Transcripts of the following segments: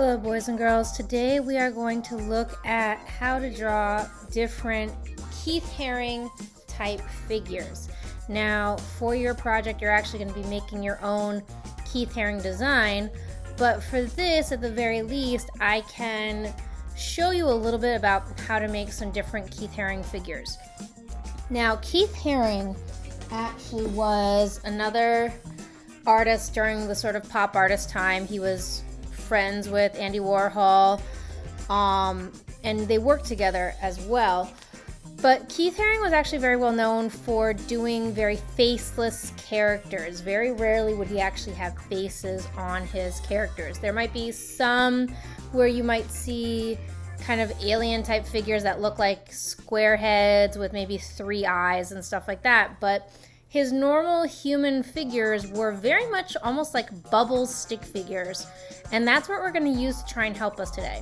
Hello boys and girls, today we are going to look at how to draw different Keith Haring type figures. Now for your project you're actually going to be making your own Keith Haring design, but for this at the very least I can show you a little bit about how to make some different Keith Haring figures. Now Keith Haring actually was another artist during the sort of pop artist time. He was friends with Andy Warhol, and they worked together as well. But Keith Haring was actually very well known for doing very faceless characters. Very rarely would he actually have faces on his characters. There might be some where you might see kind of alien type figures that look like square heads with maybe 3 eyes and stuff like that, but his normal human figures were very much almost like bubble stick figures, and that's what we're going to use to try and help us today.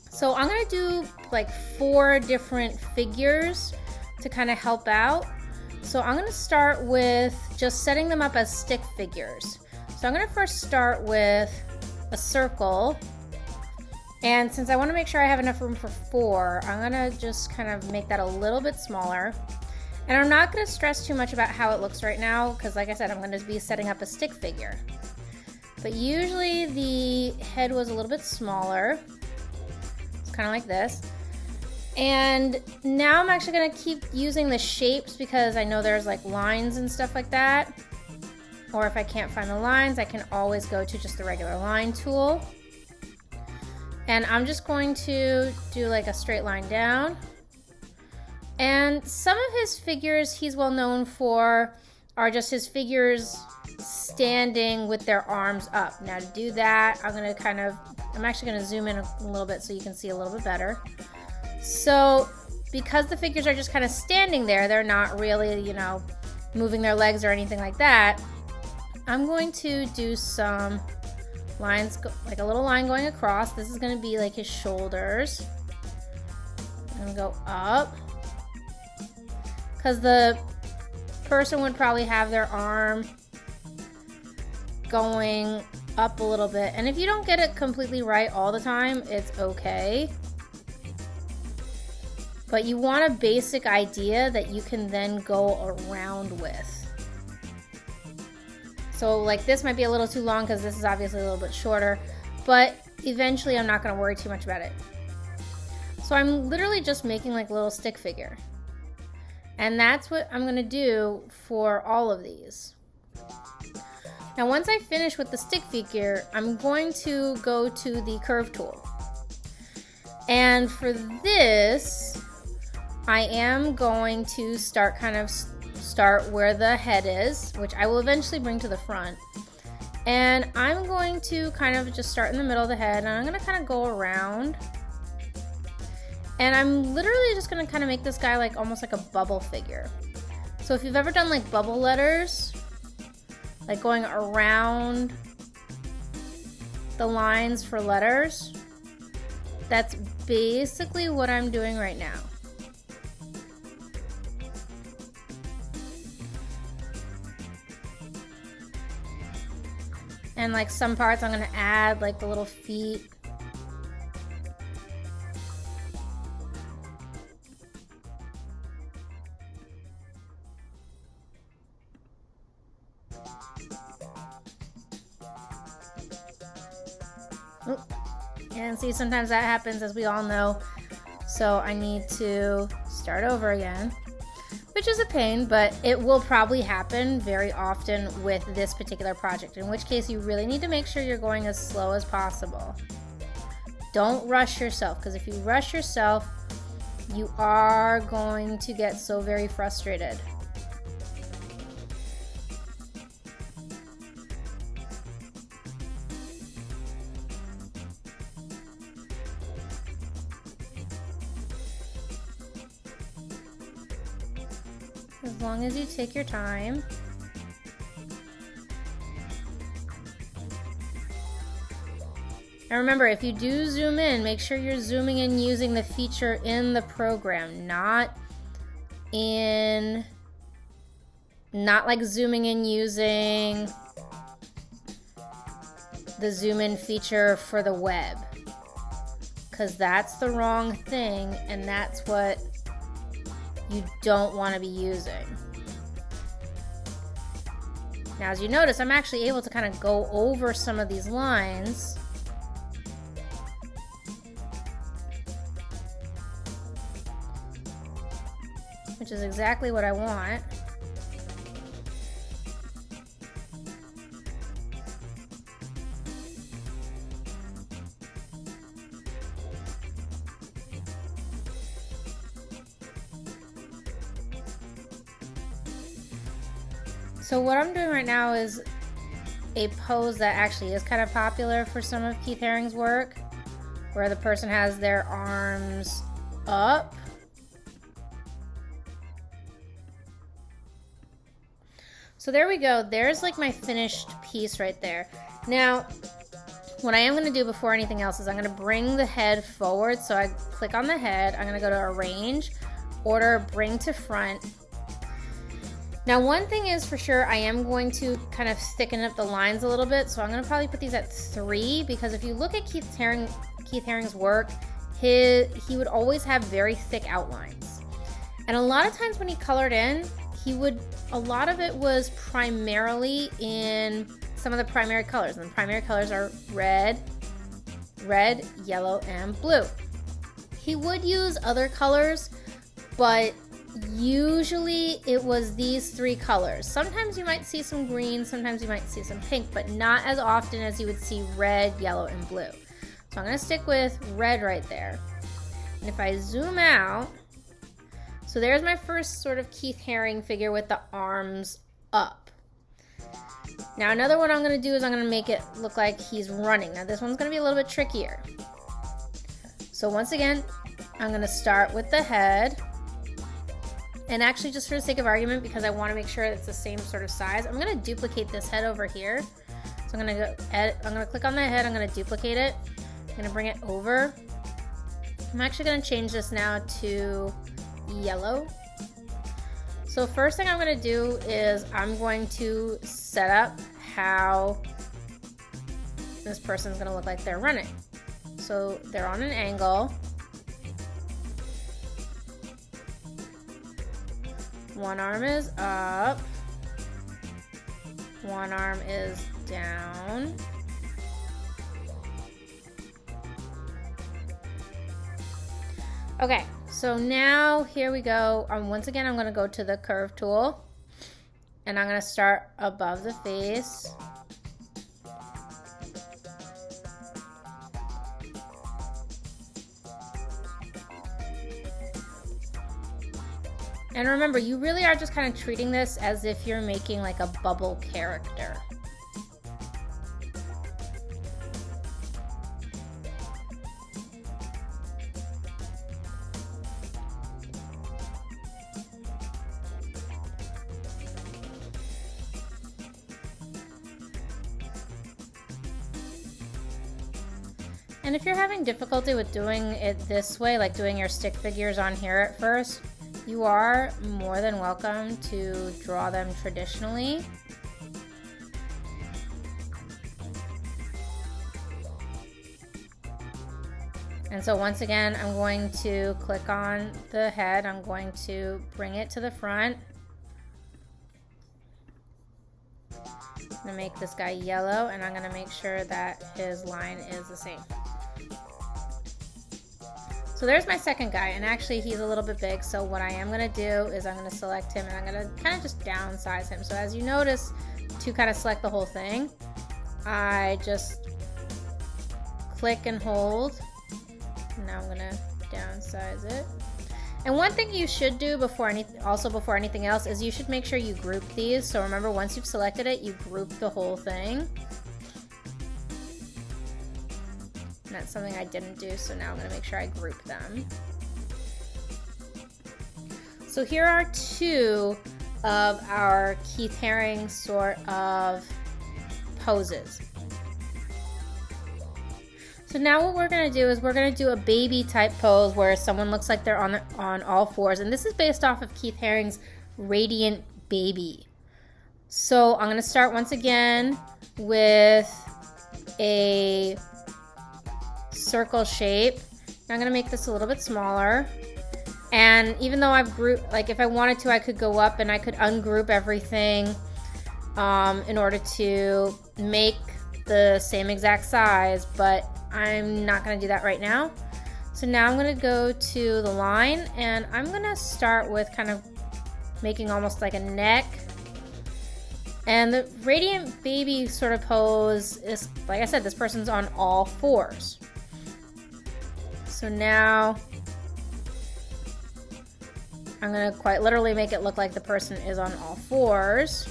So I'm going to do like 4 different figures to kind of help out. So I'm going to start with just setting them up as stick figures. So I'm going to first start with a circle, and since I want to make sure I have enough room for 4, I'm going to just kind of make that a little bit smaller. And I'm not going to stress too much about how it looks right now because, like I said, I'm going to be setting up a stick figure. But usually the head was a little bit smaller. It's kind of like this. And now I'm actually going to keep using the shapes because I know there's like lines and stuff like that. Or if I can't find the lines, I can always go to just the regular line tool. And I'm just going to do like a straight line down. And some of his figures he's well known for are just his figures standing with their arms up. Now to do that, I'm actually going to zoom in a little bit so you can see a little bit better. So because the figures are just kind of standing there, they're not really, moving their legs or anything like that, I'm going to do some lines, like a little line going across. This is going to be like his shoulders. I'm going to go up, because the person would probably have their arm going up a little bit. And if you don't get it completely right all the time, it's okay. But you want a basic idea that you can then go around with. So like this might be a little too long because this is obviously a little bit shorter, but eventually I'm not going to worry too much about it. So I'm literally just making like a little stick figure. And that's what I'm going to do for all of these. Now once I finish with the stick figure, I'm going to go to the curve tool. And for this, I am going to start where the head is, which I will eventually bring to the front. And I'm going to kind of just start in the middle of the head, and I'm going to kind of go around. And I'm literally just going to kind of make this guy like almost like a bubble figure. So if you've ever done like bubble letters, like going around the lines for letters, that's basically what I'm doing right now. And like some parts I'm going to add like the little feet. And see, sometimes that happens, as we all know. So I need to start over again, which is a pain, but it will probably happen very often with this particular project, in which case you really need to make sure you're going as slow as possible. Don't rush yourself, because if you rush yourself, you are going to get so very frustrated. As long as you take your time. And remember, if you do zoom in, make sure you're zooming in using the feature in the program, not like zooming in using the zoom in feature for the web, because that's the wrong thing and that's what you don't want to be using. Now, as you notice, I'm actually able to kind of go over some of these lines. Which is exactly what I want. So what I'm doing right now is a pose that actually is kind of popular for some of Keith Haring's work, where the person has their arms up. So there we go. There's like my finished piece right there. Now, what I am going to do before anything else is I'm going to bring the head forward. So I click on the head. I'm going to go to Arrange, Order, Bring to Front. Now, one thing is for sure, I am going to kind of thicken up the lines a little bit. So I'm going to probably put these at 3, because if you look at Keith Haring's work, he would always have very thick outlines. And a lot of times when he colored in, a lot of it was primarily in some of the primary colors. And the primary colors are red, yellow, and blue. He would use other colors, but usually it was these 3 colors. Sometimes you might see some green, sometimes you might see some pink, but not as often as you would see red, yellow, and blue. So I'm going to stick with red right there. And if I zoom out, so there's my first sort of Keith Haring figure with the arms up. Now another one I'm going to do is I'm going to make it look like he's running. Now this one's going to be a little bit trickier. So once again, I'm going to start with the head. And actually, just for the sake of argument, because I want to make sure it's the same sort of size, I'm going to duplicate this head over here. So I'm going to go edit, I'm going to click on the head, I'm going to duplicate it. I'm going to bring it over. I'm actually going to change this now to yellow. So first thing I'm going to do is I'm going to set up how this person's going to look like they're running. So they're on an angle. One arm is up, one arm is down. Okay, so now here we go. Once again, I'm going to go to the curve tool and I'm going to start above the face. And remember, you really are just kind of treating this as if you're making like a bubble character. And if you're having difficulty with doing it this way, like doing your stick figures on here at first, you are more than welcome to draw them traditionally. And so once again, I'm going to click on the head. I'm going to bring it to the front. I'm going to make this guy yellow, and I'm going to make sure that his line is the same. So there's my second guy, and actually he's a little bit big, so what I am going to do is I'm going to select him and I'm going to kind of just downsize him. So as you notice, to kind of select the whole thing, I just click and hold. Now I'm going to downsize it. And one thing you should do before anything else is you should make sure you group these. So remember, once you've selected it, you group the whole thing. And that's something I didn't do, so now I'm going to make sure I group them. So here are 2 of our Keith Haring sort of poses. So now what we're going to do is we're going to do a baby type pose where someone looks like they're on all fours. And this is based off of Keith Haring's Radiant Baby. So I'm going to start once again with a circle shape. I'm gonna make this a little bit smaller. And even though I've grouped, like if I wanted to, I could go up and I could ungroup everything in order to make the same exact size, but I'm not gonna do that right now. So now I'm gonna go to the line and I'm gonna start with kind of making almost like a neck. And the Radiant Baby sort of pose is, like I said, this person's on all fours. So now I'm gonna quite literally make it look like the person is on all fours,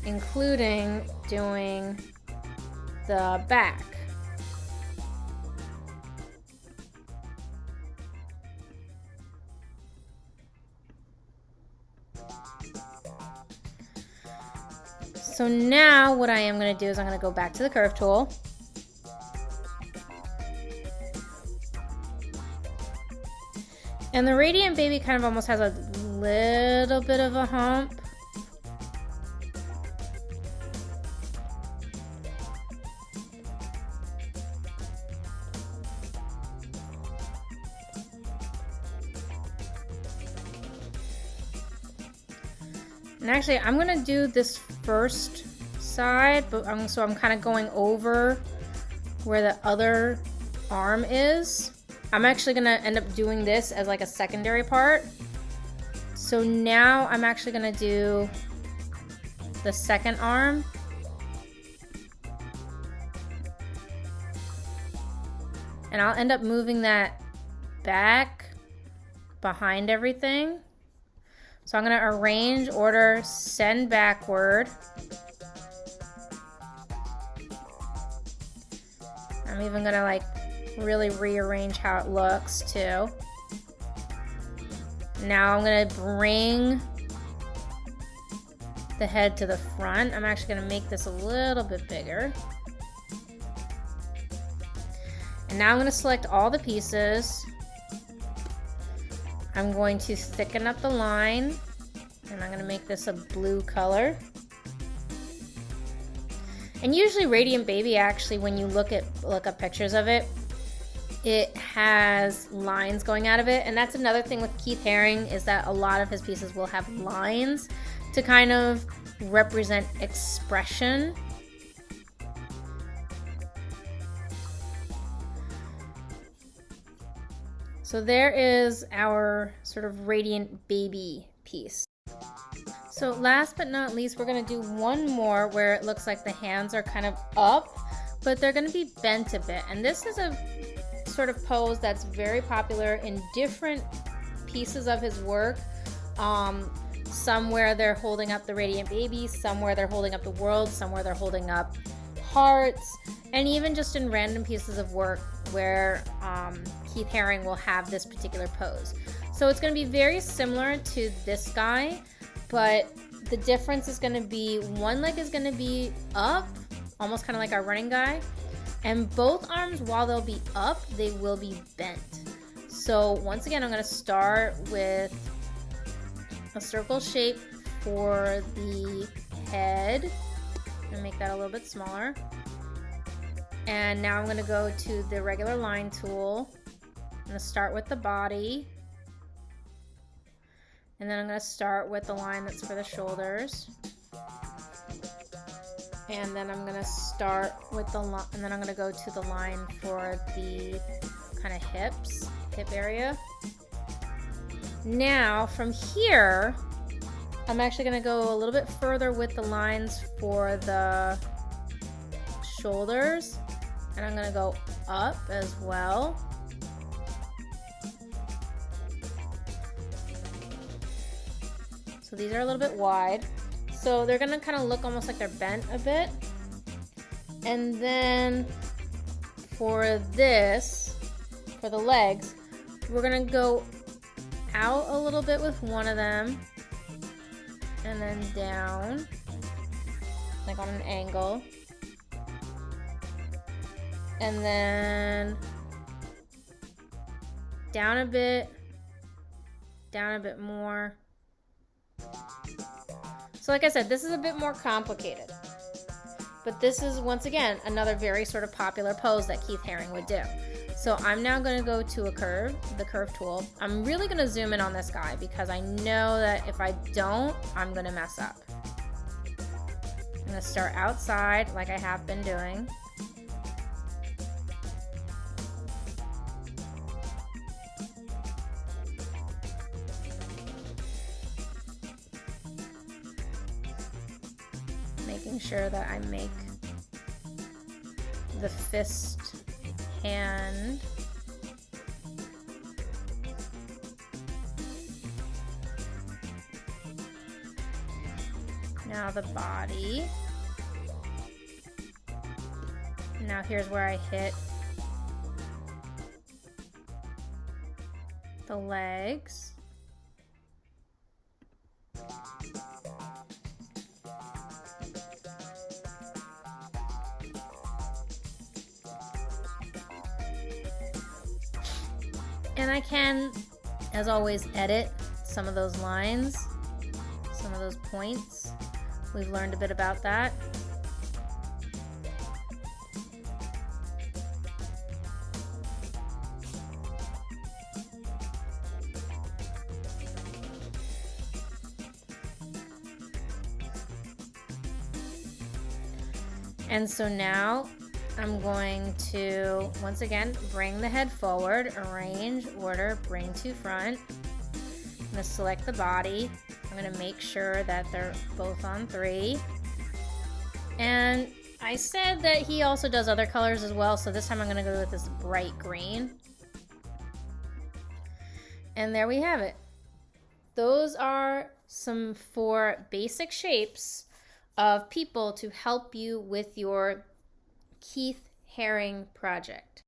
including doing the back. So now what I am gonna do is I'm gonna go back to the curve tool. And the Radiant Baby kind of almost has a little bit of a hump. And actually, I'm gonna do this first side, but so I'm kind of going over where the other arm is. I'm actually gonna end up doing this as like a secondary part. So now I'm actually gonna do the second arm. And I'll end up moving that back behind everything. So I'm gonna arrange, order, send backward. I'm even gonna like really rearrange how it looks too. Now I'm gonna bring the head to the front. I'm actually gonna make this a little bit bigger. And now I'm gonna select all the pieces. I'm going to thicken up the line, and I'm gonna make this a blue color. And usually Radiant Baby, actually, when you look up pictures of it, it has lines going out of it. And that's another thing with Keith Haring, is that a lot of his pieces will have lines to kind of represent expression. So there is our sort of Radiant Baby piece. So last but not least, we're gonna do one more where it looks like the hands are kind of up, but they're gonna be bent a bit. And this is a sort of pose that's very popular in different pieces of his work. Some where they're holding up the Radiant Baby, some where they're holding up the world, some where they're holding up hearts, and even just in random pieces of work where Keith Haring will have this particular pose. So it's going to be very similar to this guy, but the difference is going to be one leg is going to be up, almost kind of like our running guy, and both arms, while they'll be up, they will be bent. So once again, I'm going to start with a circle shape for the head and make that a little bit smaller. And now I'm going to go to the regular line tool. I'm going to start with the body. And then I'm going to start with the line that's for the shoulders. And then I'm going to start with the line, and then I'm going to go to the line for the kind of hip area. Now from here, I'm actually going to go a little bit further with the lines for the shoulders. And I'm going to go up as well. So these are a little bit wide. So they're going to kind of look almost like they're bent a bit. And then for this, for the legs, we're going to go out a little bit with one of them. And then down, like on an angle. And then down a bit more. So So like I said, this is a bit more complicated. But this is, once again, another very sort of popular pose that Keith Haring would do. So I'm now going to go to a curve, the curve tool. I'm really going to zoom in on this guy because I know that if I don't, I'm going to mess up. I'm going to start outside like I have been doing. Making sure that I make the fist hand. Now the body. Now here's where I hit the legs. And I can, as always, edit some of those lines, some of those points. We've learned a bit about that. And so now I'm going to, once again, bring the head forward, arrange, order, bring to front. I'm going to select the body. I'm going to make sure that they're both on 3. And I said that he also does other colors as well, so this time I'm going to go with this bright green. And there we have it. Those are some 4 basic shapes of people to help you with your Keith Haring project.